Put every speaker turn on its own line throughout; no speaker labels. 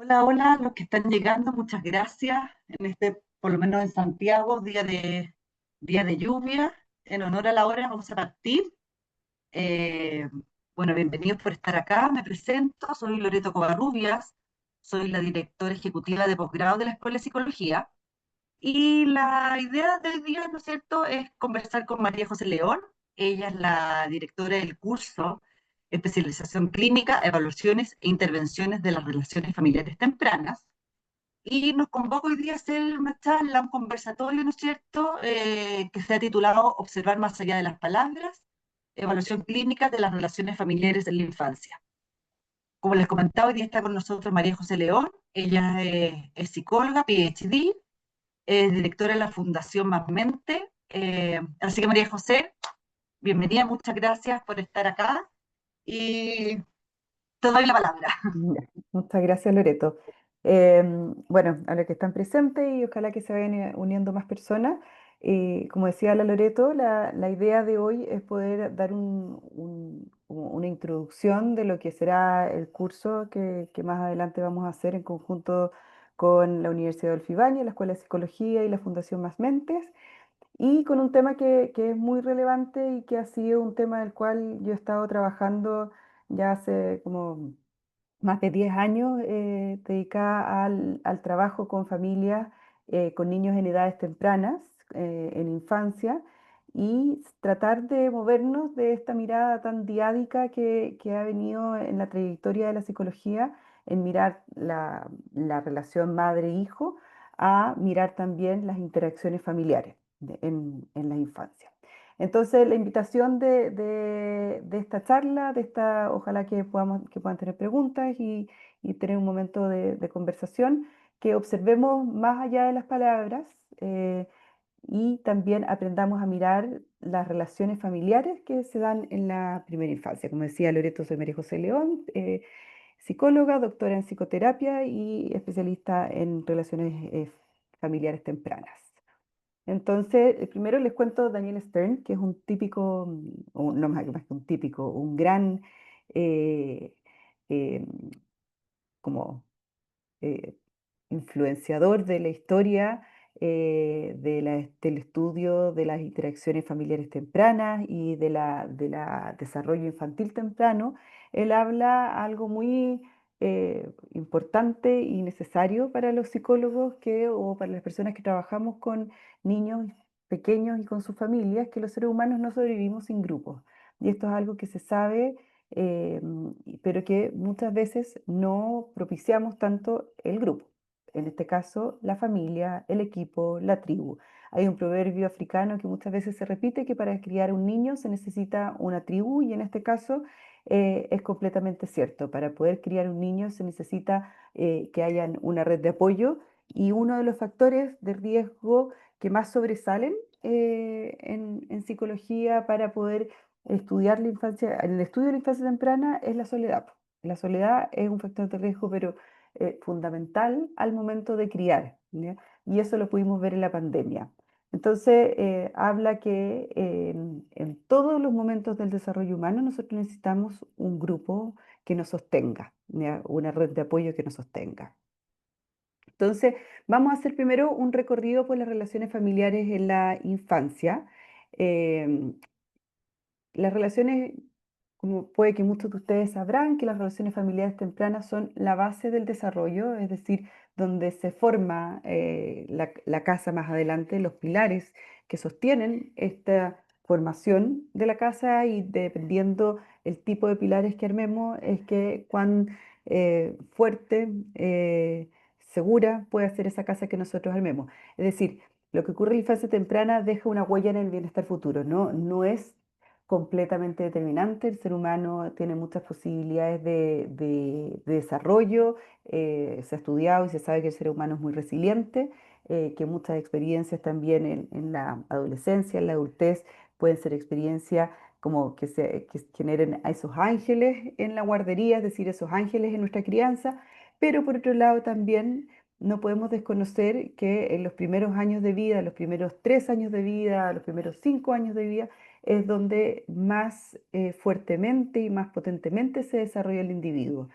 Hola, hola, los que están llegando, muchas gracias. En este, por lo menos en Santiago, día de lluvia. En honor a la hora, vamos a partir. Eh, bueno, bienvenidos por estar acá. Me presento, soy Loreto Covarrubias, soy la directora ejecutiva de posgrado de la Escuela de Psicología. Y la idea del día, ¿no es cierto?, es conversar con María José León. Ella es la directora del curso Especialización Clínica, Evaluaciones e Intervenciones de las Relaciones Familiares Tempranas y nos convoca hoy día a hacer una charla, un conversatorio, ¿no es cierto?, que se ha titulado Observar más allá de las palabras, evaluación clínica de las relaciones familiares en la infancia. Como les comentaba, hoy día está con nosotros María José León. Ella es psicóloga, PhD, es directora de la Fundación Más Mente. Así que María José, bienvenida, muchas gracias por estar acá y te doy la palabra.
Ya, muchas gracias, Loreto. Bueno, a los que están presentes y ojalá que se vayan uniendo más personas. Como decía la Loreto, la idea de hoy es poder dar como una introducción de lo que será el curso que más adelante vamos a hacer en conjunto con la Universidad de Olfibania, la Escuela de Psicología y la Fundación Más Mentes, y con un tema que es muy relevante y que ha sido un tema del cual yo he estado trabajando ya hace como más de 10 años dedicada al trabajo con familias, con niños en edades tempranas, en infancia, y tratar de movernos de esta mirada tan diádica que ha venido en la trayectoria de la psicología, en mirar la relación madre-hijo, a mirar también las interacciones familiares en la infancia. Entonces, la invitación de esta charla, ojalá que puedan tener preguntas y tener un momento de conversación, que observemos más allá de las palabras, y también aprendamos a mirar las relaciones familiares que se dan en la primera infancia. Como decía Loreto, soy María José León, psicóloga, doctora en psicoterapia y especialista en relaciones familiares tempranas. Entonces, primero les cuento Daniel Stern, que es un típico, o no más que un típico, un gran eh, eh, como eh, influenciador de la historia, del estudio de las interacciones familiares tempranas y de la desarrollo infantil temprano. Él habla algo muy importante y necesario para los psicólogos o para las personas que trabajamos con niños pequeños y con sus familias, que los seres humanos no sobrevivimos sin grupos. Y esto es algo que se sabe, pero que muchas veces no propiciamos tanto el grupo. En este caso, la familia, el equipo, la tribu. Hay un proverbio africano que muchas veces se repite, que para criar un niño se necesita una tribu, y en este caso es completamente cierto. Para poder criar un niño se necesita que haya una red de apoyo, y uno de los factores de riesgo que más sobresalen en psicología para poder estudiar la infancia, en el estudio de la infancia temprana, es la soledad. La soledad es un factor de riesgo, pero fundamental al momento de criar, ¿ya? Y eso lo pudimos ver en la pandemia. Entonces, habla que en todos los momentos del desarrollo humano nosotros necesitamos un grupo que nos sostenga, ¿ya? Una red de apoyo que nos sostenga. Entonces, vamos a hacer primero un recorrido por las relaciones familiares en la infancia. Em, las relaciones, como puede que muchos de ustedes sabrán, que las relaciones familiares tempranas son la base del desarrollo, es decir, donde se forma la casa más adelante, los pilares que sostienen esta formación de la casa, y dependiendo el tipo de pilares que armemos, es que cuán fuerte, segura puede ser esa casa que nosotros armemos. Es decir, lo que ocurre en la infancia temprana deja una huella en el bienestar futuro, no es completamente determinante. El ser humano tiene muchas posibilidades de desarrollo. Se ha estudiado y se sabe que el ser humano es muy resiliente, que muchas experiencias también en la adolescencia, en la adultez, pueden ser experiencias como que generen a esos ángeles en la guardería, es decir, esos ángeles en nuestra crianza. Pero por otro lado también no podemos desconocer que en los primeros años de vida, los primeros 3 años de vida, los primeros 5 años de vida, es donde más fuertemente y más potentemente se desarrolla el individuo.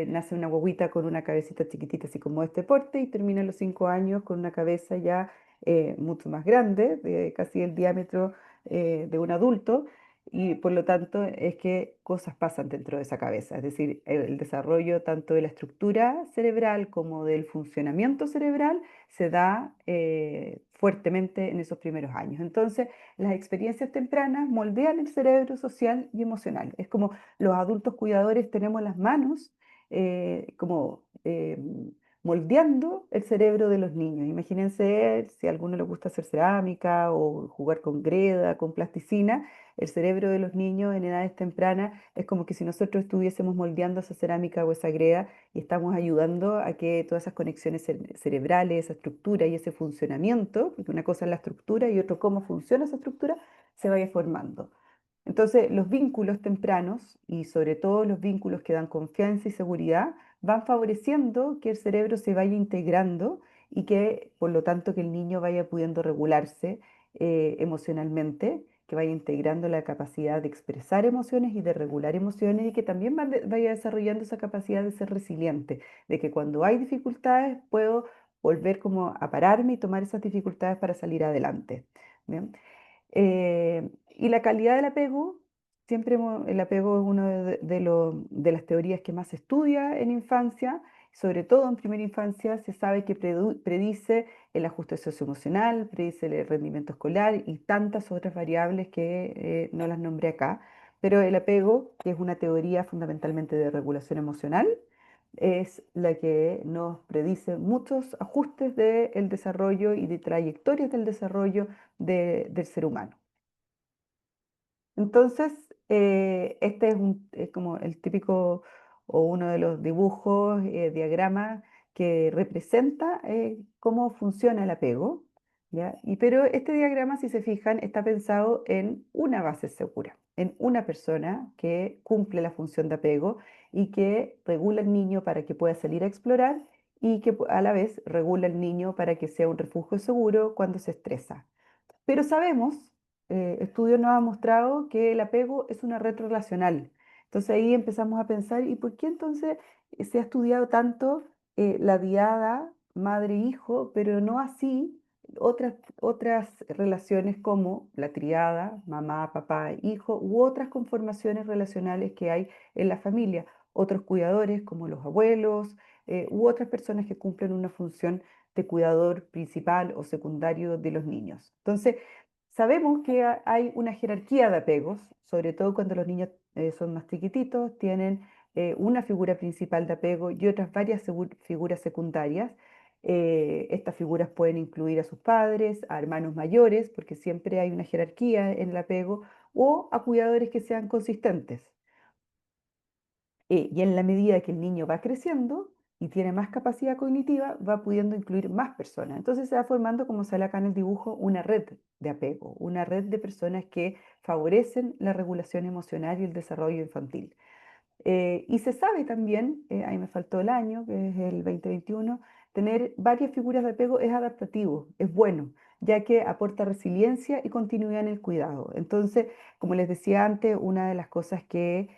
Nace una guaguita con una cabecita chiquitita, así como este porte, y termina a los 5 años con una cabeza ya mucho más grande, de casi el diámetro de un adulto, y por lo tanto es que cosas pasan dentro de esa cabeza, es decir, el desarrollo tanto de la estructura cerebral como del funcionamiento cerebral se da fuertemente en esos primeros años. Entonces, las experiencias tempranas moldean el cerebro social y emocional. Es como los adultos cuidadores tenemos las manos como moldeando el cerebro de los niños. Imagínense si a alguno le gusta hacer cerámica o jugar con greda, con plasticina, el cerebro de los niños en edades tempranas es como que si nosotros estuviésemos moldeando esa cerámica o esa greda y estamos ayudando a que todas esas conexiones cerebrales, esa estructura y ese funcionamiento, porque una cosa es la estructura y otro cómo funciona esa estructura, se vaya formando. Entonces, los vínculos tempranos y sobre todo los vínculos que dan confianza y seguridad van favoreciendo que el cerebro se vaya integrando y que, por lo tanto, que el niño vaya pudiendo regularse emocionalmente, que vaya integrando la capacidad de expresar emociones y de regular emociones y que también vaya desarrollando esa capacidad de ser resiliente, de que cuando hay dificultades puedo volver como a pararme y tomar esas dificultades para salir adelante. ¿Bien? Y la calidad del apego, el apego es una de las teorías que más se estudia en infancia, sobre todo en primera infancia se sabe que predice el ajuste socioemocional, predice el rendimiento escolar y tantas otras variables que no las nombré acá, pero el apego, que es una teoría fundamentalmente de regulación emocional, es la que nos predice muchos ajustes del desarrollo y de trayectorias del desarrollo del ser humano. Entonces, este es como el típico o uno de los dibujos, diagramas que representa cómo funciona el apego, ¿ya? Pero este diagrama, si se fijan, está pensado en una base segura, en una persona que cumple la función de apego y que regula al niño para que pueda salir a explorar y que a la vez regula al niño para que sea un refugio seguro cuando se estresa. Pero sabemos, estudios nos han mostrado que el apego es una red relacional. Entonces ahí empezamos a pensar, ¿y por qué entonces se ha estudiado tanto la diada madre-hijo, pero no así otras relaciones como la triada, mamá, papá, hijo, u otras conformaciones relacionales que hay en la familia? Otros cuidadores como los abuelos, u otras personas que cumplen una función de cuidador principal o secundario de los niños. Entonces, sabemos que hay una jerarquía de apegos, sobre todo cuando los niños son más chiquititos, tienen una figura principal de apego y otras varias figuras secundarias. Estas figuras pueden incluir a sus padres, a hermanos mayores, porque siempre hay una jerarquía en el apego, o a cuidadores que sean consistentes. Y en la medida que el niño va creciendo y tiene más capacidad cognitiva, va pudiendo incluir más personas. Entonces se va formando, como sale acá en el dibujo, una red de apego, una red de personas que favorecen la regulación emocional y el desarrollo infantil. Y se sabe también, ahí me faltó el año, que es el 2021, tener varias figuras de apego es adaptativo, es bueno, ya que aporta resiliencia y continuidad en el cuidado. Entonces, como les decía antes, una de las cosas que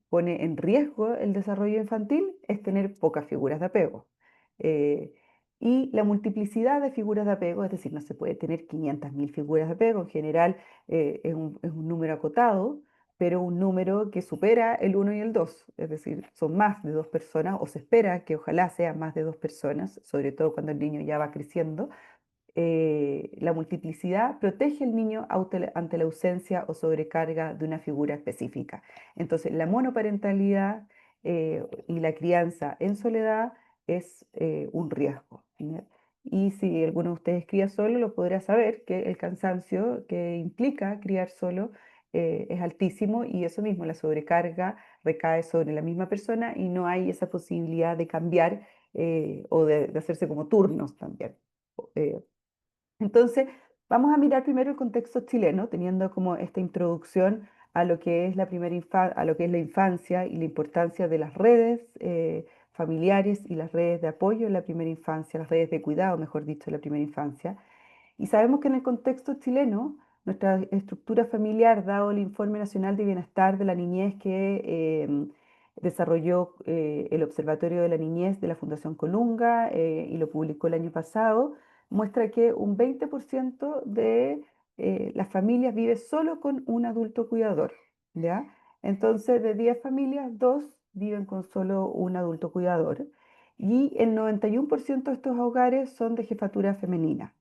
pone en riesgo el desarrollo infantil es tener pocas figuras de apego. Eh, y la multiplicidad de figuras de apego, es decir, no se puede tener 500.000 figuras de apego, en general es un número acotado, pero un número que supera el uno y el 2, es decir, son más de dos personas, o se espera que ojalá sea más de dos personas, sobre todo cuando el niño ya va creciendo. La multiplicidad protege al niño ante la ausencia o sobrecarga de una figura específica. Entonces, la monoparentalidad y la crianza en soledad es un riesgo, ¿ya? Y si alguno de ustedes cría solo, lo podrá saber que el cansancio que implica criar solo es altísimo y eso mismo, la sobrecarga recae sobre la misma persona y no hay esa posibilidad de cambiar o de hacerse como turnos también. Eh, entonces, vamos a mirar primero el contexto chileno, teniendo como esta introducción a lo que es a lo que es la infancia y la importancia de las redes familiares y las redes de apoyo en la primera infancia, las redes de cuidado, mejor dicho, en la primera infancia. Y sabemos que en el contexto chileno, nuestra estructura familiar, dado el Informe Nacional de Bienestar de la Niñez que desarrolló el Observatorio de la Niñez de la Fundación Colunga y lo publicó el año pasado, muestra que un 20% de las familias vive solo con un adulto cuidador, ¿ya? Entonces, de 10 familias, 2 viven con solo un adulto cuidador y el 91% de estos hogares son de jefatura femenina.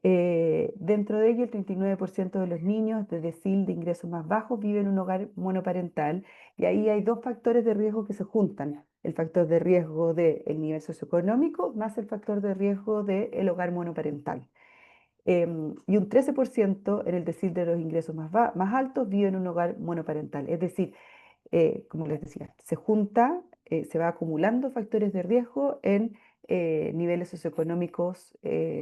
Dentro de ello, el 39% de los niños de decil de ingresos más bajos viven en un hogar monoparental y ahí hay dos factores de riesgo que se juntan, el factor de riesgo del nivel socioeconómico más el factor de riesgo del hogar monoparental. Y un 13% en el decil de los ingresos más altos vive en un hogar monoparental. Es decir, como les decía, se va acumulando factores de riesgo en niveles socioeconómicos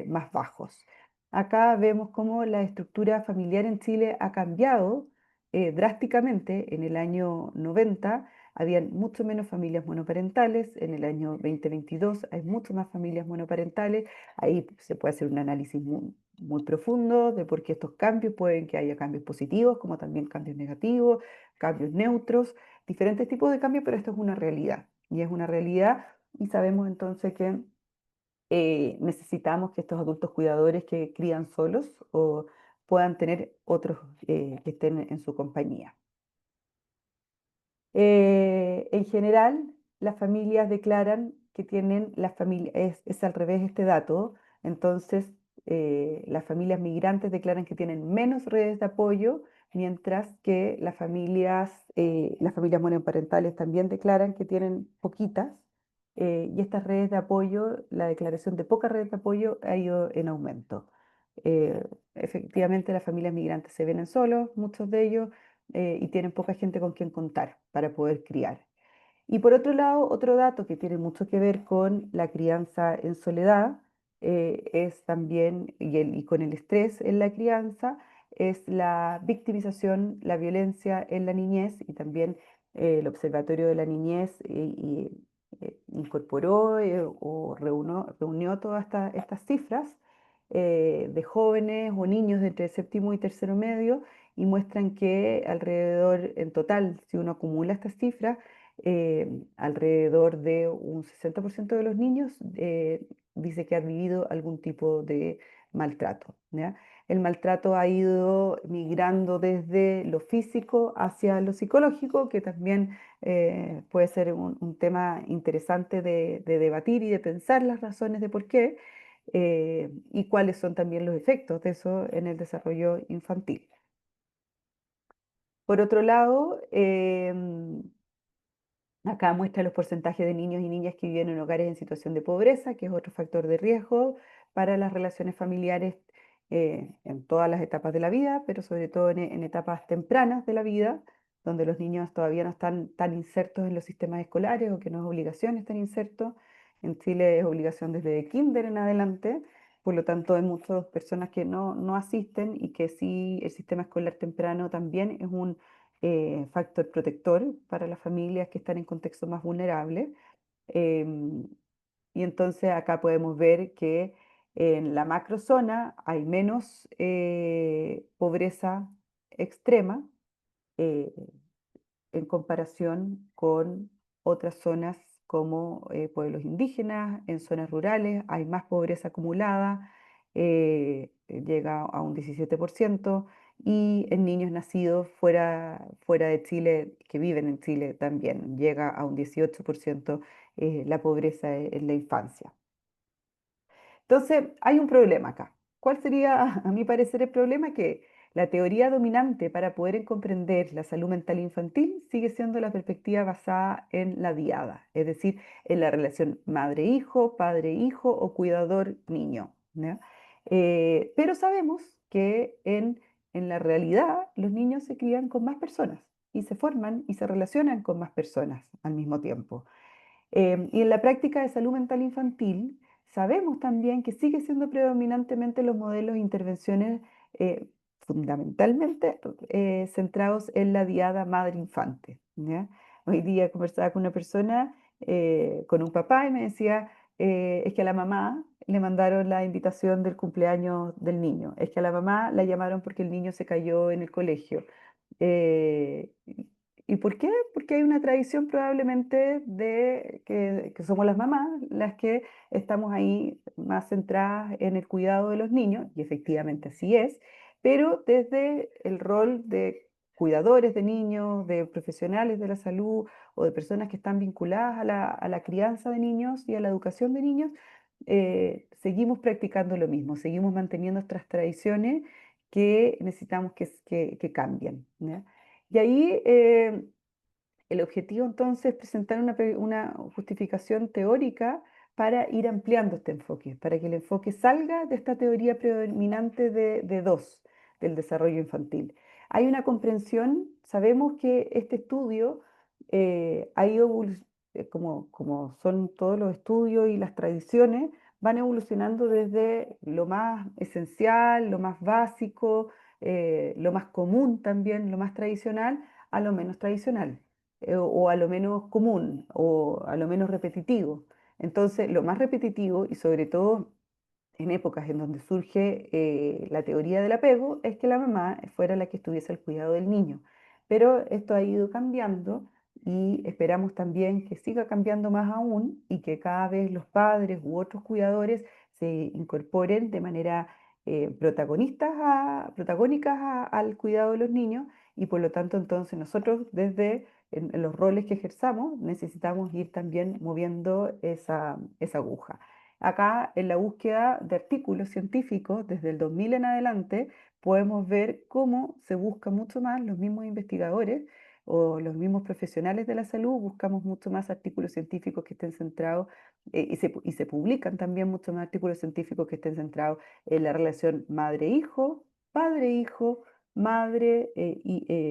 más bajos. Acá vemos cómo la estructura familiar en Chile ha cambiado drásticamente. En el año 90 habían mucho menos familias monoparentales, en el año 2022 hay mucho más familias monoparentales. Ahí se puede hacer un análisis muy profundo de por qué estos cambios, pueden que haya cambios positivos como también cambios negativos, cambios neutros, diferentes tipos de cambios, pero esto es una realidad. Y es una realidad y sabemos entonces que necesitamos que estos adultos cuidadores que crían solos o puedan tener otros que estén en su compañía. En general, las familias declaran que tienen la familia, es al revés este dato, entonces las familias migrantes declaran que tienen menos redes de apoyo, mientras que las familias monoparentales también declaran que tienen poquitas, y estas redes de apoyo, la declaración de pocas redes de apoyo ha ido en aumento. Eh, Efectivamente, las familias migrantes se ven solos, muchos de ellos, y tienen poca gente con quien contar para poder criar. Y por otro lado, otro dato que tiene mucho que ver con la crianza en soledad es también, y con el estrés en la crianza, es la victimización, la violencia en la niñez y también el Observatorio de la Niñez incorporó o reunió todas estas cifras de jóvenes o niños de entre séptimo y tercero medio y muestran que alrededor, en total, si uno acumula estas cifras, alrededor de un 60% de los niños dice que ha vivido algún tipo de maltrato, ¿ya? El maltrato ha ido migrando desde lo físico hacia lo psicológico, que también puede ser un tema interesante de debatir y de pensar las razones de por qué y cuáles son también los efectos de eso en el desarrollo infantil. Por otro lado, acá muestra los porcentajes de niños y niñas que viven en hogares en situación de pobreza, que es otro factor de riesgo para las relaciones familiares en todas las etapas de la vida, pero sobre todo en etapas tempranas de la vida, donde los niños todavía no están tan insertos en los sistemas escolares o que no es obligación estar insertos. En Chile es obligación desde kinder en adelante, por lo tanto hay muchas personas que no asisten y que sí el sistema escolar temprano también es un factor protector para las familias que están en contextos más vulnerables. Em, y entonces acá podemos ver que en la macrozona hay menos pobreza extrema, eh, en comparación con otras zonas como pueblos indígenas, en zonas rurales hay más pobreza acumulada, llega a un 17%, y en niños nacidos fuera de Chile, que viven en Chile también, llega a un 18% la pobreza en la infancia. Entonces, hay un problema acá. ¿Cuál sería, a mi parecer, el problema? Que la teoría dominante para poder comprender la salud mental infantil sigue siendo la perspectiva basada en la diada, es decir, en la relación madre-hijo, padre-hijo o cuidador-niño, ¿ya? Pero sabemos que en la realidad los niños se crían con más personas y se forman y se relacionan con más personas al mismo tiempo. Y en la práctica de salud mental infantil, sabemos también que sigue siendo predominantemente los modelos de intervenciones fundamentalmente centrados en la diada madre-infante, ¿ya? Hoy día conversaba con una persona, con un papá, y me decía, es que a la mamá le mandaron la invitación del cumpleaños del niño. Es que a la mamá la llamaron porque el niño se cayó en el colegio. Eh, ¿Y por qué? Porque hay una tradición probablemente de que somos las mamás las que estamos ahí más centradas en el cuidado de los niños, y efectivamente así es, pero desde el rol de cuidadores de niños, de profesionales de la salud o de personas que están vinculadas a la crianza de niños y a la educación de niños, seguimos practicando lo mismo, seguimos manteniendo nuestras tradiciones que necesitamos que cambien, ¿ya? Y ahí el objetivo entonces es presentar una justificación teórica para ir ampliando este enfoque, para que el enfoque salga de esta teoría predominante de dos, del desarrollo infantil. Hay una comprensión, sabemos que este estudio ha ido como son todos los estudios y las tradiciones, van evolucionando desde lo más esencial, lo más básico, lo más común también, lo más tradicional, a lo menos tradicional o a lo menos común o a lo menos repetitivo. Entonces, lo más repetitivo y sobre todo en épocas en donde surge la teoría del apego es que la mamá fuera la que estuviese al cuidado del niño. Pero esto ha ido cambiando y esperamos también que siga cambiando más aún y que cada vez los padres u otros cuidadores se incorporen de manera protagónicas al cuidado de los niños y por lo tanto entonces nosotros desde en los roles que ejerzamos necesitamos ir también moviendo esa aguja. Acá en la búsqueda de artículos científicos desde el 2000 en adelante podemos ver cómo se busca mucho más los mismos investigadores o los mismos profesionales de la salud, buscamos mucho más artículos científicos que estén centrados y se publican también muchos más artículos científicos que estén centrados en la relación madre-hijo, padre-hijo,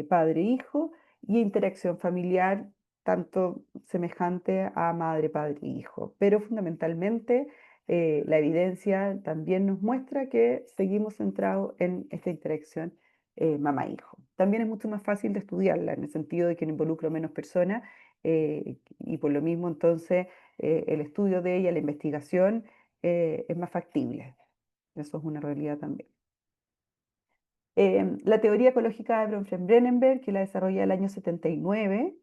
padre-hijo y interacción familiar tanto semejante a madre, padre e hijo. Pero fundamentalmente la evidencia también nos muestra que seguimos centrados en esta interacción mamá-hijo. También es mucho más fácil de estudiarla en el sentido de que no involucra menos personas y por lo mismo entonces el estudio de ella, la investigación es más factible. Eso es una realidad también. La teoría ecológica de Bronfenbrennerberg, que la desarrolla el año 79,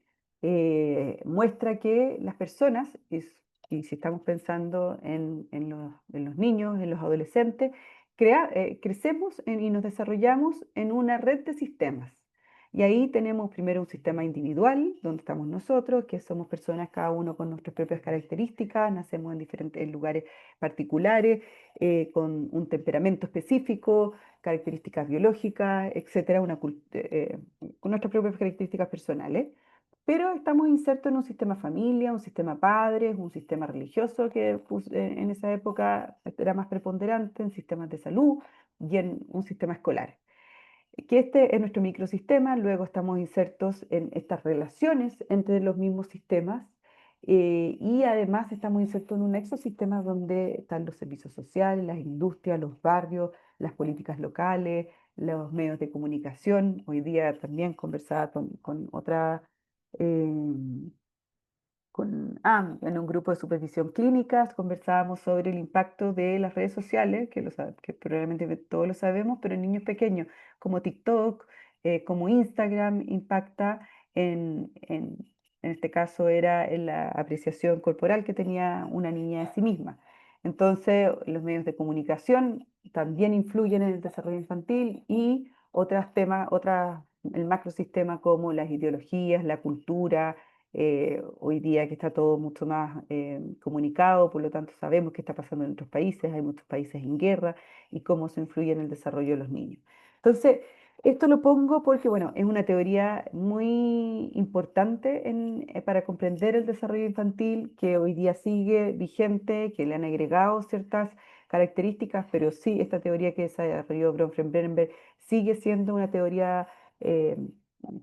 muestra que las personas, y si estamos pensando en los niños, en los adolescentes, crecemos y nos desarrollamos en una red de sistemas. Y ahí tenemos primero un sistema individual, donde estamos nosotros, que somos personas cada uno con nuestras propias características, nacemos en diferentes lugares particulares, con un temperamento específico, características biológicas, etcétera, con nuestras propias características personales. Pero estamos insertos en un sistema familia, un sistema padres, un sistema religioso que en esa época era más preponderante, en sistemas de salud y en un sistema escolar que este es nuestro microsistema, luego estamos insertos en estas relaciones entre los mismos sistemas y además estamos insertos en un exosistema donde están los servicios sociales, las industrias, los barrios, las políticas locales, los medios de comunicación. Hoy día también conversaba con otra en un grupo de supervisión clínica conversábamos sobre el impacto de las redes sociales, que probablemente todos lo sabemos, pero en niños pequeños, como TikTok, como Instagram, impacta en este caso era en la apreciación corporal que tenía una niña de sí misma. Entonces, los medios de comunicación también influyen en el desarrollo infantil y otros temas, el macrosistema como las ideologías, la cultura hoy día que está todo mucho más comunicado, por lo tanto sabemos qué está pasando en otros países, hay muchos países en guerra y cómo se influye en el desarrollo de los niños. Entonces, esto lo pongo porque, bueno, es una teoría muy importante para comprender el desarrollo infantil que hoy día sigue vigente, que le han agregado ciertas características, pero sí, esta teoría que desarrolló Bronfenbrennerberg sigue siendo una teoría eh,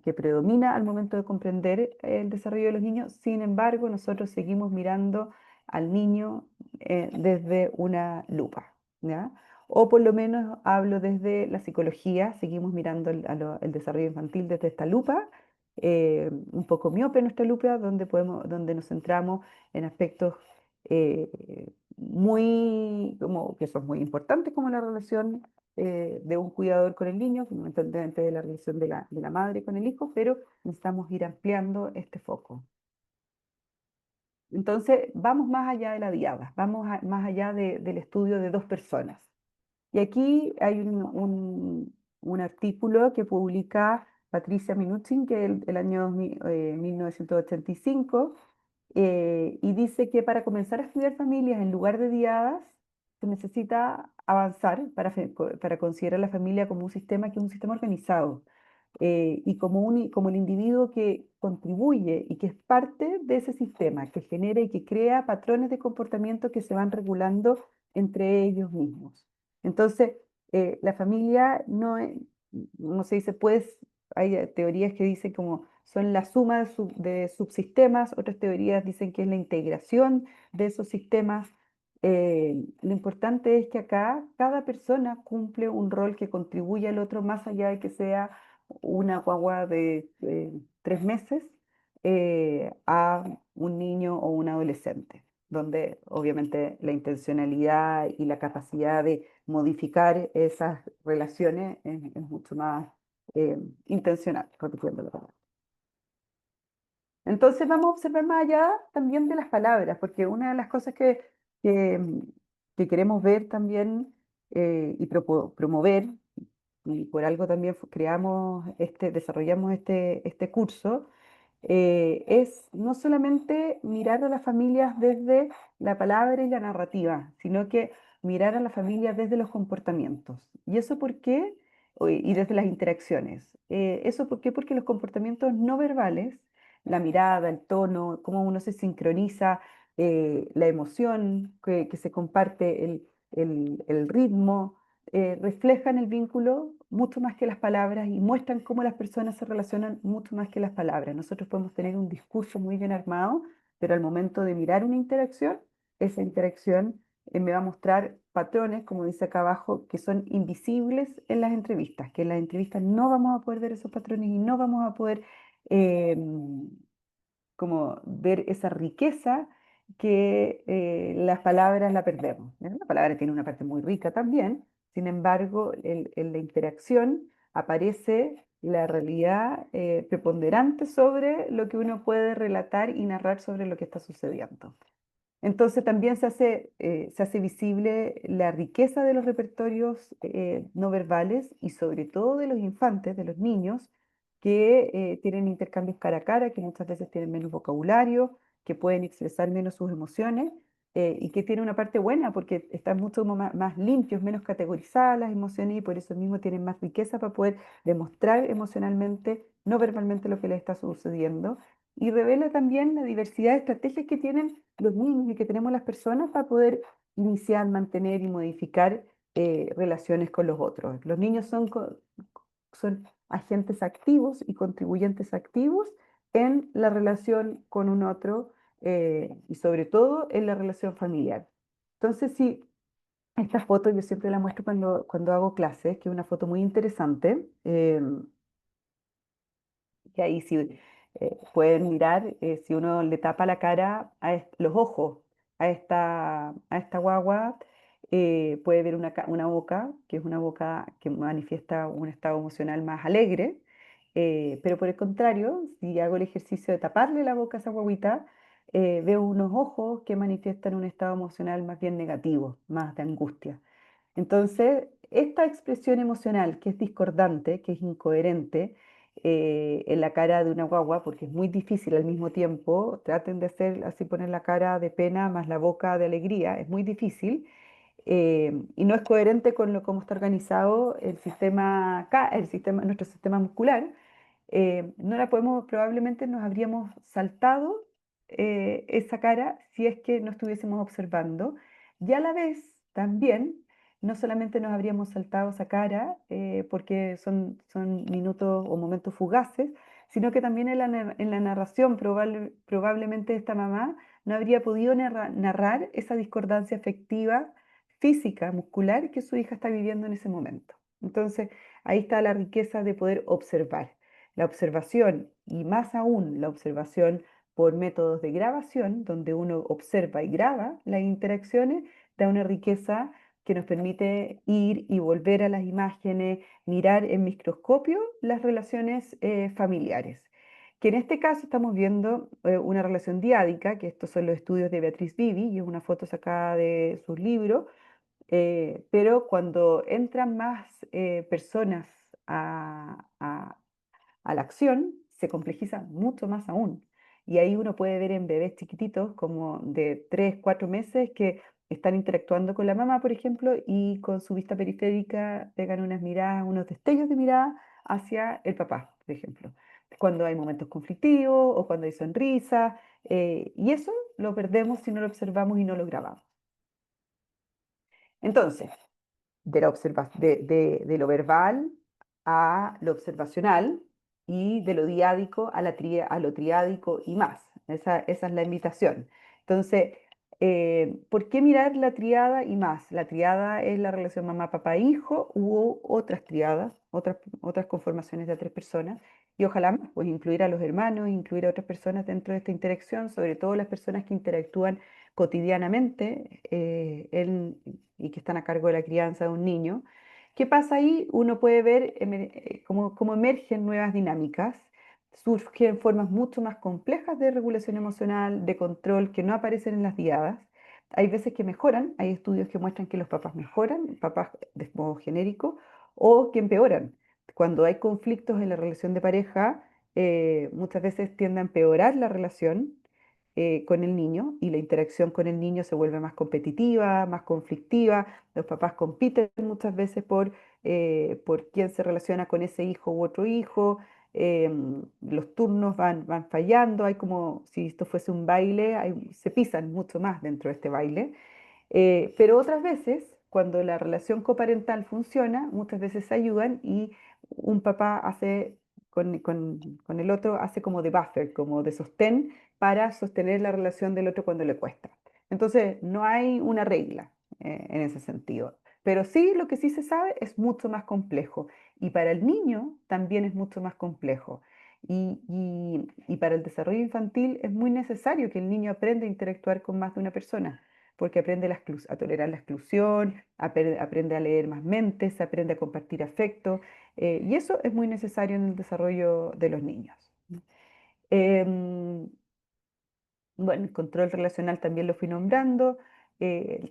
que predomina al momento de comprender el desarrollo de los niños. Sin embargo, nosotros seguimos mirando al niño desde una lupa, ¿ya? O por lo menos hablo desde la psicología, seguimos mirando el desarrollo infantil desde esta lupa, un poco miope nuestra lupa, donde nos centramos en aspectos muy, como, que son muy importantes, como la relación de un cuidador con el niño, fundamentalmente de la relación de la madre con el hijo, pero necesitamos ir ampliando este foco. Entonces, vamos más allá de la diada, más allá del estudio de dos personas. Y aquí hay un artículo que publica Patricia Minuchin, que es el año 1985, y dice que para comenzar a estudiar familias en lugar de diadas, se necesita avanzar para considerar la familia como un sistema que es un sistema organizado, y como el individuo que contribuye y que es parte de ese sistema, que genera y que crea patrones de comportamiento que se van regulando entre ellos mismos. Entonces, la familia no se dice, pues, hay teorías que dicen como son la suma de subsistemas, otras teorías dicen que es la integración de esos sistemas. Lo importante es que acá cada persona cumple un rol que contribuye al otro más allá de que sea una guagua de 3 meses a un niño o un adolescente, donde obviamente la intencionalidad y la capacidad de modificar esas relaciones es mucho más intencional, repitiendo la palabra. Entonces vamos a observar más allá también de las palabras, porque una de las cosas que, mm, que queremos ver también y promover, y por algo también desarrollamos este curso, es no solamente mirar a las familias desde la palabra y la narrativa, sino que mirar a las familias desde los comportamientos. ¿Y eso por qué? Y desde las interacciones. ¿Eso por qué? Porque los comportamientos no verbales, la mirada, el tono, cómo uno se sincroniza, la emoción que se comparte, el ritmo, reflejan el vínculo mucho más que las palabras y muestran cómo las personas se relacionan mucho más que las palabras. Nosotros podemos tener un discurso muy bien armado, pero al momento de mirar una interacción, esa interacción me va a mostrar patrones, como dice acá abajo, que son invisibles en las entrevistas, que en las entrevistas no vamos a poder ver esos patrones y no vamos a poder eh, como ver esa riqueza que las palabras la perdemos. ¿Ya? La palabra tiene una parte muy rica también, sin embargo, en la interacción aparece la realidad preponderante sobre lo que uno puede relatar y narrar sobre lo que está sucediendo. Entonces también se hace visible la riqueza de los repertorios no verbales y sobre todo de los infantes, de los niños, que tienen intercambios cara a cara, que muchas veces tienen menos vocabulario, que pueden expresar menos sus emociones y que tiene una parte buena porque están mucho más limpios, menos categorizadas las emociones y por eso mismo tienen más riqueza para poder demostrar emocionalmente, no verbalmente lo que les está sucediendo y revela también la diversidad de estrategias que tienen los niños y que tenemos las personas para poder iniciar, mantener y modificar relaciones con los otros. Los niños son agentes activos y contribuyentes activos en la relación con un otro y sobre todo en la relación familiar. Entonces, sí, esta foto yo siempre la muestro cuando hago clases, que es una foto muy interesante. Que ahí sí pueden mirar, si uno le tapa la cara, los ojos a esta guagua, puede ver una boca, que es una boca que manifiesta un estado emocional más alegre, pero por el contrario, si hago el ejercicio de taparle la boca a esa guaguita, veo unos ojos que manifiestan un estado emocional más bien negativo, más de angustia. Entonces, esta expresión emocional que es discordante, que es incoherente en la cara de una guagua, porque es muy difícil al mismo tiempo, traten de hacer así, poner la cara de pena más la boca de alegría, es muy difícil y no es coherente con cómo está organizado nuestro sistema muscular. No la podemos, probablemente nos habríamos saltado esa cara si es que no estuviésemos observando. Y a la vez también, no solamente nos habríamos saltado esa cara porque son minutos o momentos fugaces, sino que también en la narración probablemente esta mamá no habría podido narrar esa discordancia afectiva, física, muscular que su hija está viviendo en ese momento. Entonces, ahí está la riqueza de poder observar. La observación y más aún la observación por métodos de grabación, donde uno observa y graba las interacciones, da una riqueza que nos permite ir y volver a las imágenes, mirar en microscopio las relaciones familiares. Que en este caso estamos viendo una relación diádica, que estos son los estudios de Beatriz Bibi, y es una foto sacada de sus libros, pero cuando entran más personas a la acción, se complejiza mucho más aún. Y ahí uno puede ver en bebés chiquititos, como de 3 4 meses, que están interactuando con la mamá, por ejemplo, y con su vista periférica pegan unas miradas, unos destellos de mirada hacia el papá, por ejemplo. Cuando hay momentos conflictivos o cuando hay sonrisa, y eso lo perdemos si no lo observamos y no lo grabamos. Entonces, de lo verbal a lo observacional y de lo diádico a, a lo triádico y más. Esa es la invitación. Entonces, ¿por qué mirar la triada y más? La triada es la relación mamá-papá-hijo u otras triadas, otras conformaciones de tres personas. Y ojalá más, pues incluir a los hermanos, incluir a otras personas dentro de esta interacción, sobre todo las personas que interactúan cotidianamente y que están a cargo de la crianza de un niño. ¿Qué pasa ahí? Uno puede ver cómo emergen nuevas dinámicas, surgen formas mucho más complejas de regulación emocional, de control, que no aparecen en las diadas. Hay veces que mejoran, hay estudios que muestran que los papás mejoran, papás de modo genérico, o que empeoran. Cuando hay conflictos en la relación de pareja, muchas veces tiende a empeorar la relación con el niño y la interacción con el niño se vuelve más competitiva, más conflictiva. Los papás compiten muchas veces por quién se relaciona con ese hijo u otro hijo. Los turnos van fallando, hay como si esto fuese un baile, se pisan mucho más dentro de este baile. Pero otras veces, cuando la relación coparental funciona, muchas veces se ayudan y un papá hace con el otro, hace como de buffer, como de sostén para sostener la relación del otro cuando le cuesta. Entonces, no hay una regla en ese sentido. Pero sí, lo que sí se sabe es mucho más complejo. Y para el niño también es mucho más complejo. Y para el desarrollo infantil es muy necesario que el niño aprenda a interactuar con más de una persona porque aprende a tolerar la exclusión, aprende a leer más mentes, aprende a compartir afecto, y eso es muy necesario en el desarrollo de los niños. Em, bueno, el control relacional también lo fui nombrando,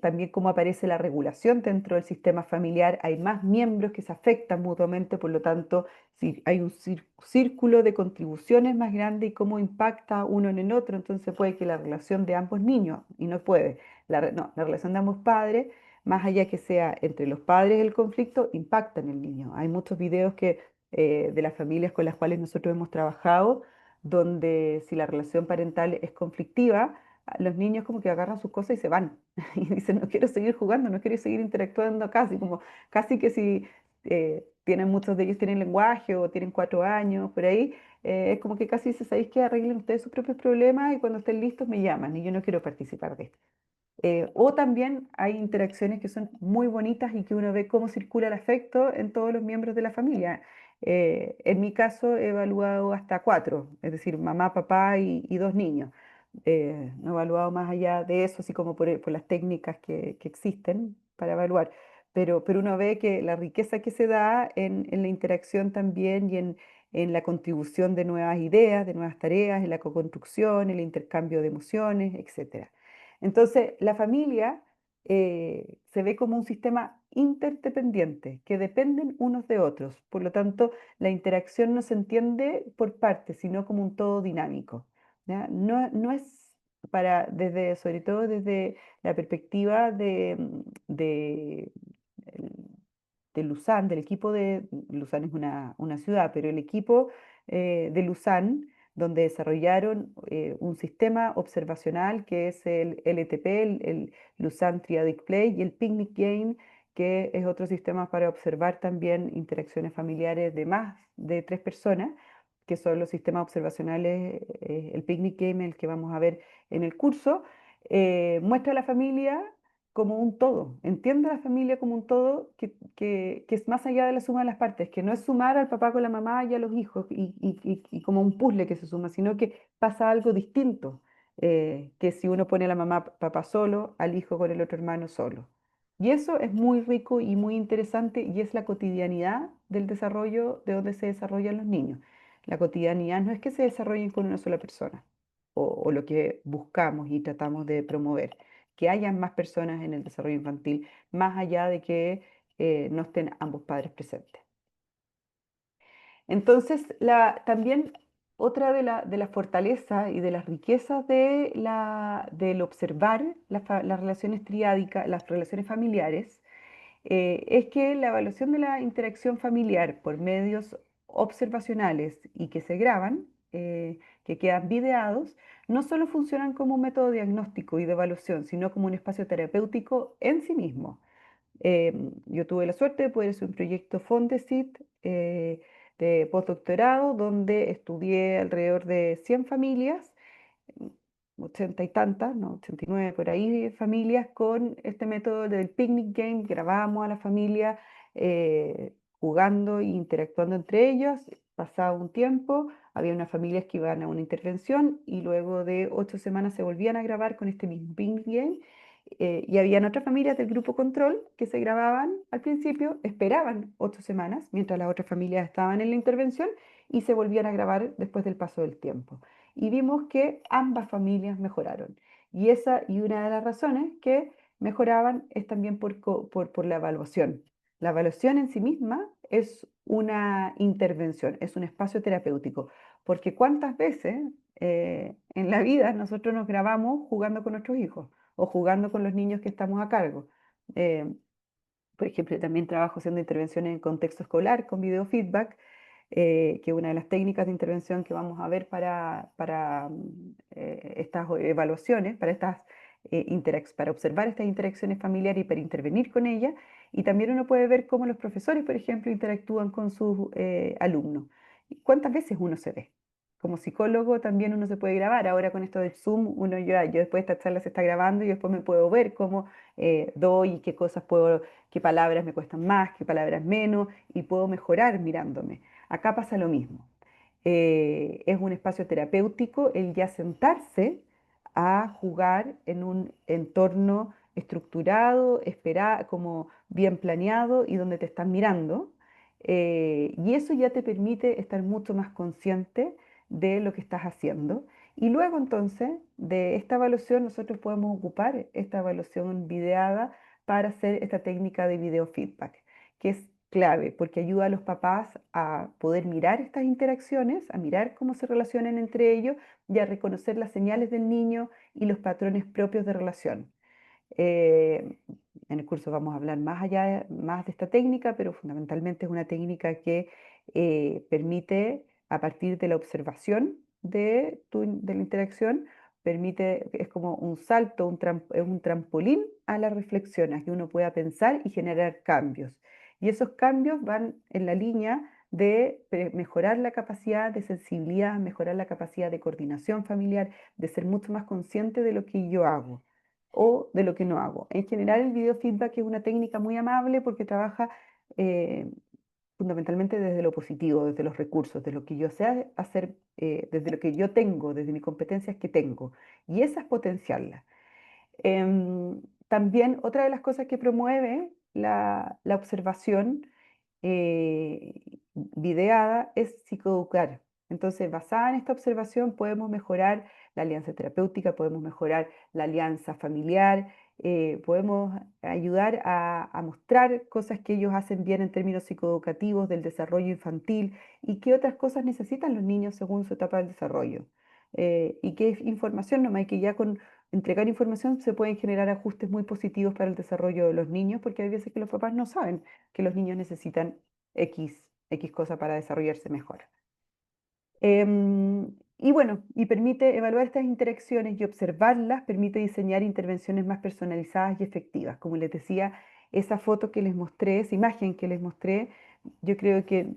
también cómo aparece la regulación dentro del sistema familiar. Hay más miembros que se afectan mutuamente, por lo tanto, si hay un círculo de contribuciones más grande y cómo impacta uno en el otro, entonces puede que la relación de ambos niños, y no puede, no, la relación de ambos padres, más allá que sea entre los padres el conflicto, impacta en el niño. Hay muchos videos de las familias con las cuales nosotros hemos trabajado donde si la relación parental es conflictiva, los niños como que agarran sus cosas y se van. Y dicen, no quiero seguir jugando, no quiero seguir interactuando casi, como casi que si tienen muchos de ellos tienen lenguaje o tienen 4 años, por ahí, es como que casi se sabéis que arreglen ustedes sus propios problemas y cuando estén listos me llaman y yo no quiero participar de esto. O también hay interacciones que son muy bonitas y que uno ve cómo circula el afecto en todos los miembros de la familia. En mi caso he evaluado hasta 4, es decir, mamá, papá y 2 niños. No he evaluado más allá de eso, así como por las técnicas que existen para evaluar. Pero uno ve que la riqueza que se da en la interacción también y en la contribución de nuevas ideas, de nuevas tareas, en la coconstrucción, el intercambio de emociones, etcétera. Entonces, la familia se ve como un sistema interdependiente, que dependen unos de otros. Por lo tanto, la interacción no se entiende por partes, sino como un todo dinámico. ¿Ya? No es sobre todo desde la perspectiva de Luzán, del equipo Luzán es una ciudad, pero el equipo de Luzán, donde desarrollaron un sistema observacional que es el LTP, el Luzán Triadic Play, y el Picnic Game, que es otro sistema para observar también interacciones familiares de más de 3 personas, que son los sistemas observacionales, el Picnic Game, el que vamos a ver en el curso, muestra a la familia como un todo, entiende a la familia como un todo que es más allá de la suma de las partes, que no es sumar al papá con la mamá y a los hijos y como un puzzle que se suma, sino que pasa algo distinto, que si uno pone a la mamá, papá solo, al hijo con el otro hermano solo. Y eso es muy rico y muy interesante y es la cotidianidad del desarrollo, de donde se desarrollan los niños. La cotidianidad no es que se desarrollen con una sola persona o lo que buscamos y tratamos de promover, que hayan más personas en el desarrollo infantil, más allá de que no estén ambos padres presentes. Entonces, también otra de las fortalezas y de las riquezas del observar las relaciones triádicas, las relaciones familiares, es que la evaluación de la interacción familiar por medios observacionales y que se graban, que quedan videados, no solo funcionan como un método diagnóstico y de evaluación, sino como un espacio terapéutico en sí mismo. Yo tuve la suerte de poder hacer un proyecto Fondesit de postdoctorado donde estudié alrededor de 100 familias, 80 y tantas, no, 89 por ahí, familias con este método del picnic game. Grabábamos a la familia jugando e interactuando entre ellos. Pasaba un tiempo, había unas familias que iban a una intervención y luego de 8 semanas se volvían a grabar con este mismo picnic game. Y habían otras familias del grupo control que se grababan al principio, esperaban 8 semanas mientras las otras familias estaban en la intervención y se volvían a grabar después del paso del tiempo. Y vimos que ambas familias mejoraron. Y una de las razones que mejoraban es también por la evaluación. La evaluación en sí misma es una intervención, es un espacio terapéutico, porque cuántas veces en la vida nosotros nos grabamos jugando con nuestros hijos o jugando con los niños que estamos a cargo. Eh, por ejemplo, también trabajo haciendo intervenciones en contexto escolar con video feedback, que es una de las técnicas de intervención que vamos a ver para estas evaluaciones, para observar estas interacciones familiares y para intervenir con ellas. Y también uno puede ver cómo los profesores, por ejemplo, interactúan con sus alumnos. ¿Cuántas veces uno se ve? Como psicólogo también uno se puede grabar. Ahora con esto del Zoom, yo después de esta charla se está grabando y después me puedo ver cómo doy y qué cosas puedo, qué palabras me cuestan más, qué palabras menos, y puedo mejorar mirándome. Acá pasa lo mismo. Es un espacio terapéutico el ya sentarse a jugar en un entorno estructurado, como bien planeado y donde te están mirando. Y eso ya te permite estar mucho más consciente de lo que estás haciendo. Y luego entonces de esta evaluación nosotros podemos ocupar esta evaluación videada para hacer esta técnica de video feedback, que es clave porque ayuda a los papás a poder mirar estas interacciones, a mirar cómo se relacionan entre ellos y a reconocer las señales del niño y los patrones propios de relación. Eh, en el curso vamos a hablar más de esta técnica, pero fundamentalmente es una técnica que permite, a partir de la observación de la interacción, es como un salto, es un trampolín a la reflexión, a que uno pueda pensar y generar cambios. Y esos cambios van en la línea de mejorar la capacidad de sensibilidad, mejorar la capacidad de coordinación familiar, de ser mucho más consciente de lo que yo hago o de lo que no hago. En general, el video feedback es una técnica muy amable porque trabaja eh, fundamentalmente desde lo positivo, desde los recursos, de lo que yo sé hacer, desde lo que yo tengo, desde mis competencias que tengo. Y esa es potenciarla. También otra de las cosas que promueve la observación videada es psicoeducar. Entonces, basada en esta observación, podemos mejorar la alianza terapéutica, podemos mejorar la alianza familiar, podemos ayudar a mostrar cosas que ellos hacen bien en términos psicoeducativos del desarrollo infantil y qué otras cosas necesitan los niños según su etapa del desarrollo. Y qué información nomás, y que ya con entregar información se pueden generar ajustes muy positivos para el desarrollo de los niños, porque hay veces que los papás no saben que los niños necesitan X cosa para desarrollarse mejor. Y bueno, y permite evaluar estas interacciones y observarlas, permite diseñar intervenciones más personalizadas y efectivas. Como les decía, esa foto que les mostré, esa imagen que les mostré, yo creo que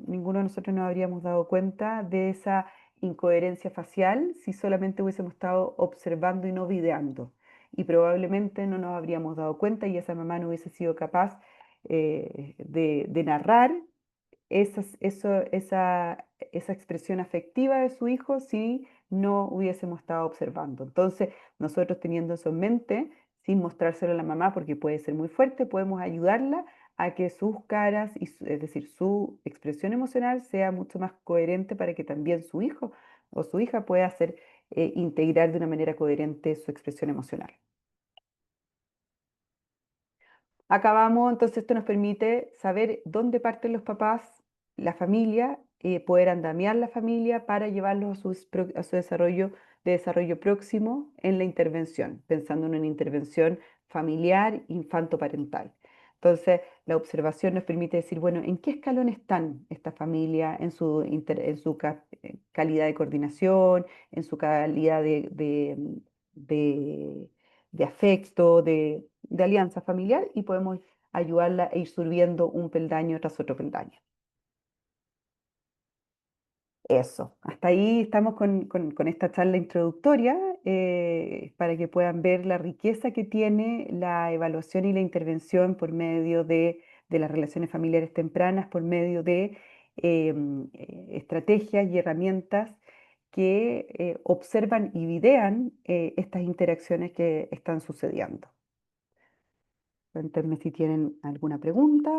ninguno de nosotros nos habríamos dado cuenta de esa incoherencia facial si solamente hubiésemos estado observando y no videando. y probablemente no nos habríamos dado cuenta y esa mamá no hubiese sido capaz de narrar esa expresión afectiva de su hijo si no hubiésemos estado observando. Entonces, nosotros teniendo eso en mente, sin mostrárselo a la mamá, porque puede ser muy fuerte, podemos ayudarla a que sus caras, es decir, su expresión emocional sea mucho más coherente para que también su hijo o su hija pueda hacer, integrar de una manera coherente su expresión emocional. Acabamos, entonces esto nos permite saber dónde parten los papás, la familia, poder andamiar la familia para llevarlos a su desarrollo próximo en la intervención, pensando en una intervención familiar, infantoparental. Entonces, la observación nos permite decir, bueno, ¿en qué escalón están esta familia en su calidad de coordinación, en su calidad de- de afecto, de alianza familiar y podemos ayudarla a ir subiendo un peldaño tras otro peldaño. Eso, hasta ahí estamos con esta charla introductoria para que puedan ver la riqueza que tiene la evaluación y la intervención por medio de las relaciones familiares tempranas, por medio de estrategias y herramientas que observan y videan estas interacciones que están sucediendo. Cuéntenme si tienen alguna pregunta,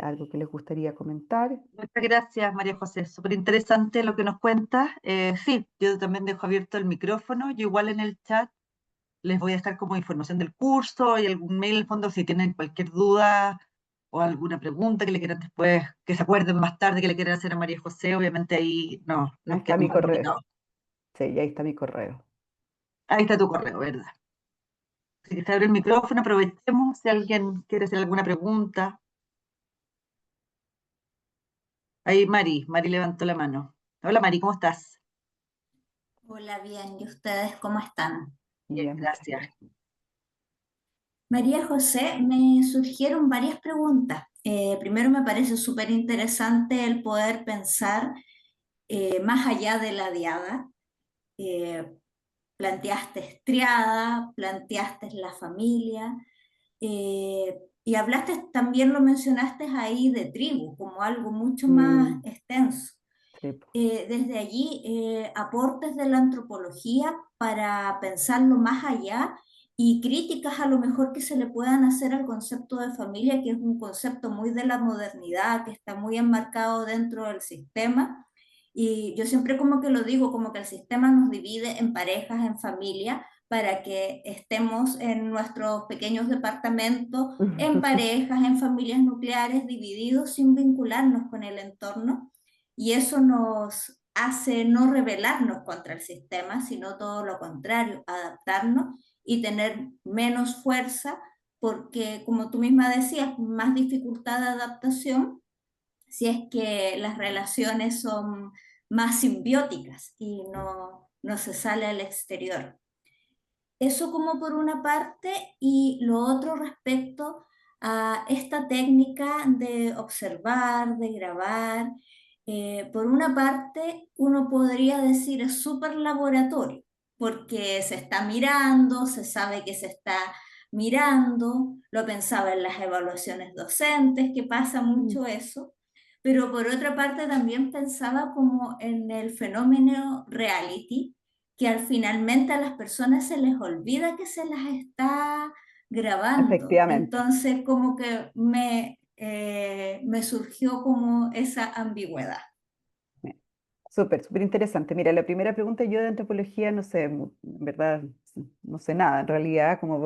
algo que les gustaría comentar.
Muchas gracias, María José. Súper interesante lo que nos cuentas. Sí, yo también dejo abierto el micrófono. Yo igual en el chat les voy a dejar como información del curso y algún mail al fondo si tienen cualquier duda o alguna pregunta que le quieran después, que se acuerden más tarde que le quieran hacer a María José. Obviamente ahí no,
Ahí
nos
está mi
quedamos
correo.
comunicados.
Sí, ahí está mi correo.
Ahí está tu correo, ¿verdad? Así que se abre el micrófono, aprovechemos si alguien quiere hacer alguna pregunta. Ahí Mari levantó la mano. Hola Mari, ¿cómo estás?
Hola, bien. ¿Y ustedes cómo están?
Bien,
Bien, muchas
gracias.
gracias.
María José, me surgieron varias preguntas. Primero, me parece súper interesante el poder pensar más allá de la diada. Eh, Planteaste triada, planteaste la familia y hablaste, también lo mencionaste ahí de tribu como algo mucho más
Mm,
extenso.
sí, po.
Desde allí, aportes de la antropología para pensarlo más allá y críticas a lo mejor que se le puedan hacer al concepto de familia, que es un concepto muy de la modernidad, que está muy enmarcado dentro del sistema. Y yo siempre como que lo digo, como que el sistema nos divide en parejas, en familia, para que estemos en nuestros pequeños departamentos, en parejas, en familias nucleares, divididos sin vincularnos con el entorno y eso nos hace no rebelarnos contra el sistema, sino todo lo contrario, adaptarnos y tener menos fuerza, porque como tú misma decías, más dificultad de adaptación si es que las relaciones son más simbióticas y no se sale al exterior. Eso como por una parte y lo otro respecto a esta técnica de observar, de grabar. Por una parte, uno podría decir es súper laboratorio, porque se está mirando, se sabe que se está mirando, lo pensaba en las evaluaciones docentes, que pasa
Mm.
mucho eso, pero por otra parte también pensaba como en el fenómeno reality que al finalmente a las personas se les olvida que se las está grabando.
Efectivamente.
Entonces, como que me surgió como esa ambigüedad.
Bien. Súper, súper interesante. Mira, la primera pregunta, yo de antropología no sé, en verdad, no sé nada. En realidad, como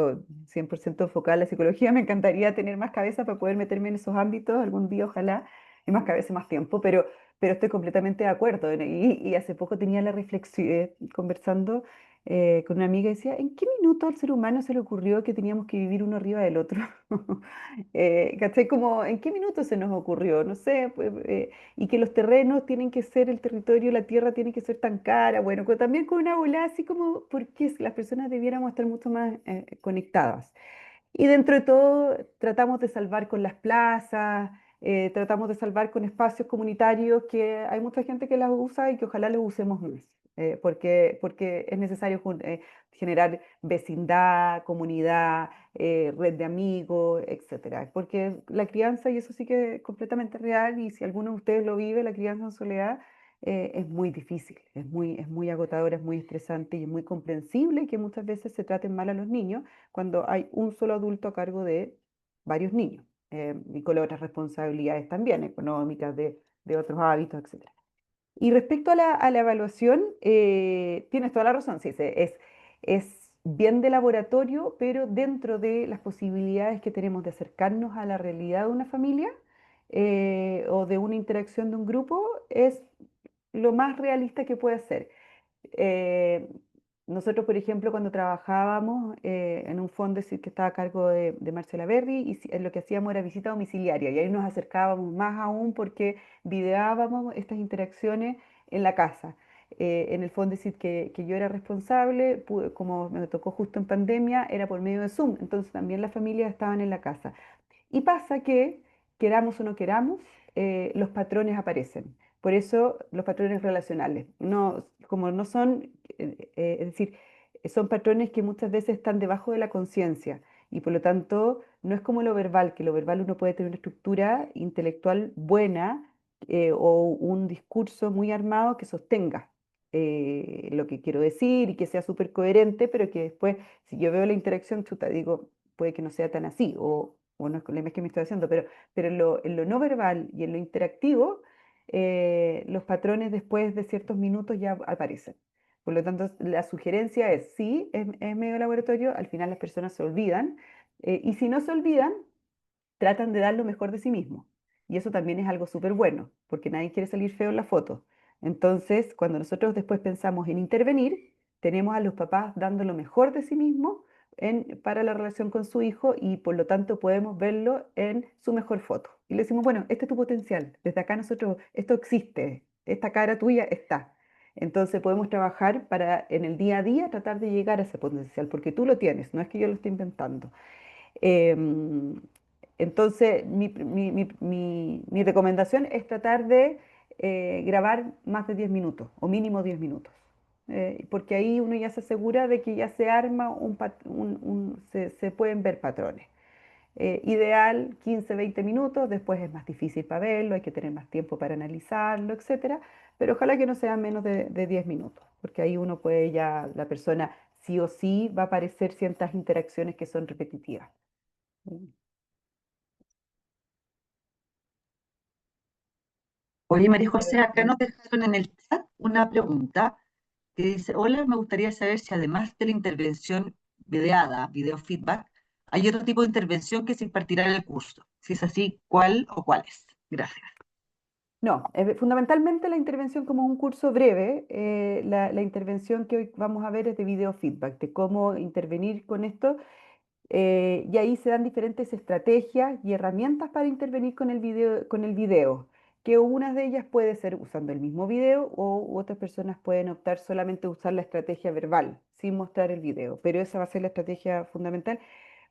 100% enfocada en la psicología, me encantaría tener más cabeza para poder meterme en esos ámbitos algún día, ojalá, y más cabeza, más tiempo, pero estoy completamente de acuerdo. Y hace poco tenía la reflexión, conversando con una amiga, y decía, ¿en qué minuto al ser humano se le ocurrió que teníamos que vivir uno arriba del otro? ¿Cachai? Como, ¿en qué minuto se nos ocurrió? No sé, pues, y que los terrenos tienen que ser, el territorio, la tierra tiene que ser tan cara, bueno, también con una bola así como, porque las personas debiéramos estar mucho más conectadas. Y dentro de todo, tratamos de salvar con las plazas, tratamos de salvar con espacios comunitarios que hay mucha gente que las usa y que ojalá los usemos más, porque es necesario generar vecindad, comunidad, red de amigos, etcétera. Porque la crianza, y eso sí que es completamente real, y si alguno de ustedes lo vive, la crianza en soledad es muy difícil, es muy agotadora, es muy estresante y es muy comprensible que muchas veces se traten mal a los niños cuando hay un solo adulto a cargo de varios niños, y con otras responsabilidades también económicas, de otros hábitos, etcétera. Y respecto a la evaluación, tienes toda la razón, sí, es bien de laboratorio, pero dentro de las posibilidades que tenemos de acercarnos a la realidad de una familia, o de una interacción de un grupo, es lo más realista que puede ser. Eh, Nosotros, por ejemplo, cuando trabajábamos en un fondo que estaba a cargo de Marcela Berry, y lo que hacíamos era visita domiciliaria, y ahí nos acercábamos más aún porque videábamos estas interacciones en la casa. En el fondo que yo era responsable, como me tocó justo en pandemia, era por medio de Zoom, entonces también las familias estaban en la casa. Y pasa que, queramos o no queramos, los patrones aparecen. Por eso los patrones relacionales. No, como no son, es decir, son patrones que muchas veces están debajo de la conciencia y por lo tanto no es como lo verbal, que lo verbal uno puede tener una estructura intelectual buena, o un discurso muy armado que sostenga lo que quiero decir y que sea súper coherente, pero que después, si yo veo la interacción, chuta, digo, puede que no sea tan así, o no es con la imagen que me estoy haciendo, pero en lo no verbal y en lo interactivo, los patrones después de ciertos minutos ya aparecen. Por lo tanto, la sugerencia es, sí, es medio laboratorio, al final las personas se olvidan, y si no se olvidan, tratan de dar lo mejor de sí mismos. Y eso también es algo súper bueno, porque nadie quiere salir feo en la foto. Entonces, cuando nosotros después pensamos en intervenir, tenemos a los papás dando lo mejor de sí mismos para la relación con su hijo, y por lo tanto podemos verlo en su mejor foto. Y le decimos, bueno, este es tu potencial. Desde acá nosotros, esto existe, esta cara tuya está. Entonces podemos trabajar para en el día a día tratar de llegar a ese potencial, porque tú lo tienes, no es que yo lo esté inventando. Em, entonces, mi recomendación es tratar de grabar más de 10 minutos o mínimo 10 minutos, porque ahí uno ya se asegura de que ya se arma se pueden ver patrones. Ideal 15, 20 minutos, después es más difícil para verlo, hay que tener más tiempo para analizarlo, etcétera, pero ojalá que no sean menos de 10 minutos, porque ahí uno puede ya, la persona sí o sí va a aparecer ciertas interacciones que son repetitivas. Mm.
Oye, María
Pero,
José, acá nos dejaron en el chat una pregunta que dice, hola, me gustaría saber si además de la intervención videada, video feedback, hay otro tipo de intervención que se impartirá en el curso. Si es así, ¿cuál o cuáles? Gracias.
no, fundamentalmente la intervención como un curso breve, la intervención que hoy vamos a ver es de video feedback, de cómo intervenir con esto. Y ahí se dan diferentes estrategias y herramientas para intervenir con el video, que una de ellas puede ser usando el mismo video, o otras personas pueden optar solamente a usar la estrategia verbal sin mostrar el video, pero esa va a ser la estrategia fundamental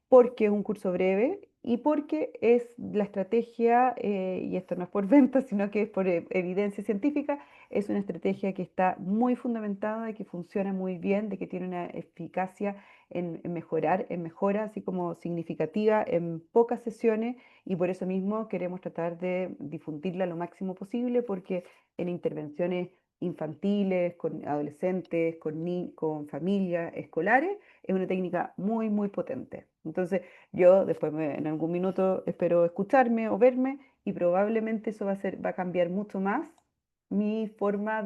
porque es un curso breve y porque es la estrategia, y esto no es por venta, sino que es por evidencia científica, es una estrategia que está muy fundamentada, de que funciona muy bien, de que tiene una eficacia en mejorar, en mejora así como significativa en pocas sesiones, y por eso mismo queremos tratar de difundirla lo máximo posible, porque en intervenciones infantiles, con adolescentes, con familias escolares, es una técnica muy, muy potente. Entonces, yo después en algún minuto espero escucharme o verme, y probablemente eso va a cambiar mucho más mi forma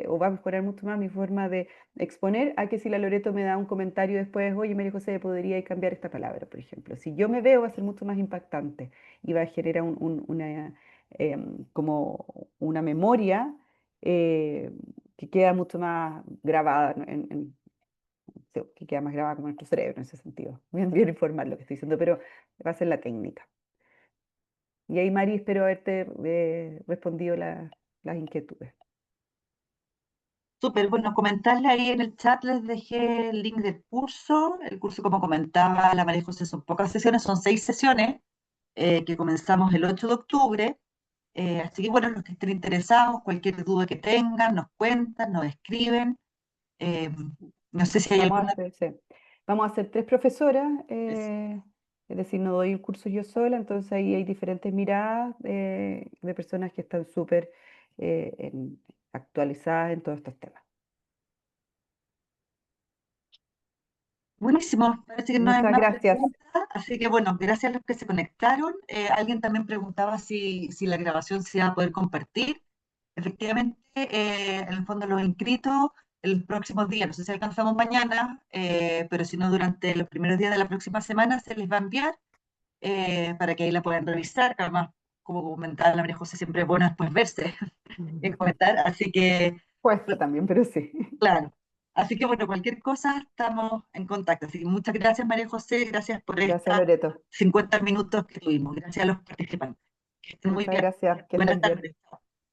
o va a mejorar mucho más mi forma de exponer, a que si la Loreto me da un comentario después, oye, María José, podría cambiar esta palabra, por ejemplo. Si yo me veo, va a ser mucho más impactante y va a generar como una memoria, eh, que queda mucho más grabada, ¿no? Sí, que queda más grabada como en nuestro cerebro en ese sentido. Bien, bien informal lo que estoy diciendo, pero va a ser la técnica. Y ahí, Mari, espero haberte respondido las inquietudes.
Súper, bueno, comentarle ahí en el chat, les dejé el link del curso. El curso, como comentaba la María José, son pocas sesiones, son 6 sesiones. que comenzamos el 8 de octubre. Así que bueno, los que estén interesados, cualquier duda que tengan, nos cuentan, nos escriben. Eh, no sé si hay
Vamos a
alguna...
hacer, sí. Vamos a hacer tres profesoras,
es-
es decir, no doy el curso yo sola, entonces ahí hay diferentes miradas de personas que están súper actualizadas en todos estos temas.
Buenísimo, parece que no hay
Muchas
más
gracias.
preguntas, así que bueno, gracias a los que se conectaron. Alguien también preguntaba si la grabación se iba a poder compartir. Efectivamente, en el fondo los inscritos el próximo día, no sé si alcanzamos mañana, pero si no, durante los primeros días de la próxima semana se les va a enviar para que ahí la puedan revisar, que además, como comentaba la María José, siempre es bueno después verse y comentar, así que,
Cuesta también, pero sí.
claro. Así que bueno, cualquier cosa estamos en contacto. Así que muchas gracias, María José, gracias por
Gracias,
estos
Loreto.
50 minutos que tuvimos. Gracias a los participantes. Que estén muy
Muchas
bien.
gracias. Que
Buenas
estés bien.
tardes.